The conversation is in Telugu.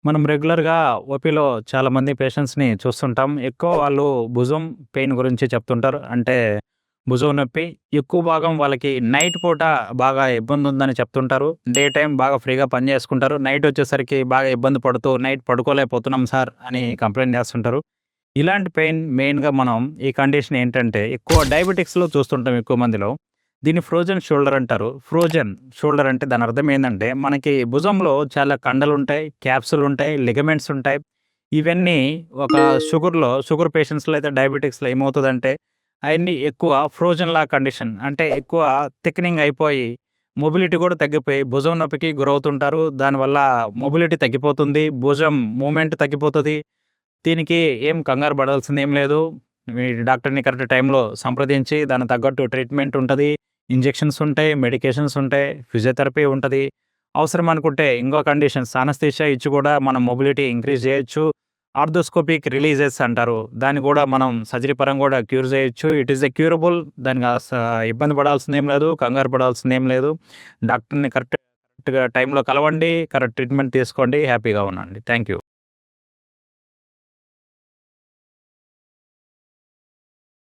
మనం రెగ్యులర్‌గా ఓపీలో చాలామంది పేషెంట్స్‌ని చూస్తుంటాం. ఎక్కువ వాళ్ళు భుజం పెయిన్ గురించి చెప్తుంటారు. అంటే భుజం నొప్పి ఎక్కువ భాగం వాళ్ళకి నైట్ పూట బాగా ఇబ్బందుందని చెప్తుంటారు. డే టైమ్ బాగా ఫ్రీగా పని చేసుకుంటారు. నైట్ వచ్చేసరికి బాగా ఇబ్బంది పడుతూ నైట్ పడుకోలేకపోతున్నాం సార్ అని కంప్లెయింట్ చేస్తుంటారు. ఇలాంటి పెయిన్ మెయిన్‌గా మనం ఈ కండిషన్ ఏంటంటే ఎక్కువ డయాబెటిక్స్‌లో చూస్తుంటాం ఎక్కువ మందిలో. దీన్ని ఫ్రోజెన్ షోల్డర్ అంటారు. ఫ్రోజెన్ షోల్డర్ అంటే దాని అర్థం ఏందంటే మనకి భుజంలో చాలా కండలుంటాయి, క్యాప్సూలుంటాయి, లిగమెంట్స్ ఉంటాయి. ఇవన్నీ ఒక షుగర్ పేషెంట్స్‌లో అయితే డయాబెటిక్స్‌లో ఏమవుతదంటే అయన్నీ ఎక్కువ ఫ్రోజెన్‌లా కండిషన్ అంటే ఎక్కువ థిక్‌నింగ్ అయిపోయి మొబిలిటీ కూడా తగ్గిపోయి భుజం నొప్పికి గురవుతుంటారు. దానివల్ల మొబిలిటీ తగ్గిపోతుంది. భుజం మూవ్‌మెంట్ తగ్గిపోతది. దీనికి ఏం కంగారు పడాల్సిందేం లేదు. మీ డాక్టర్‌ని కరెక్ట్ టైంలో సంప్రదించి దానికి తగ్గట్టు ట్రీట్మెంట్ ఉంటది. ఇంజెక్షన్స్ ఉంటాయి, మెడికేషన్స్ ఉంటాయి, ఫిజియోథెరపీ ఉంటది. అవసరం అనుకుంటే ఇంకో కండిషన్స్ అనస్థీషియా ఇచ్చి కూడా మనం మొబిలిటీ ఇంక్రీజ్ చేయొచ్చు. ఆర్థోస్కోపిక్ రిలీజెస్ అంటారు. దాన్ని కూడా మనం సర్జరీ పరంగా కూడా క్యూర్ చేయొచ్చు. It is curable. దానికి ఇబ్బంది పడాల్సిందేం లేదు. కంగారు పడాల్సిందేం లేదు. డాక్టర్‌ని కరెక్ట్‌గా టైంలో కలవండి. కరెక్ట్ ట్రీట్మెంట్ తీసుకోండి. హ్యాపీగా ఉండండి. Thank you.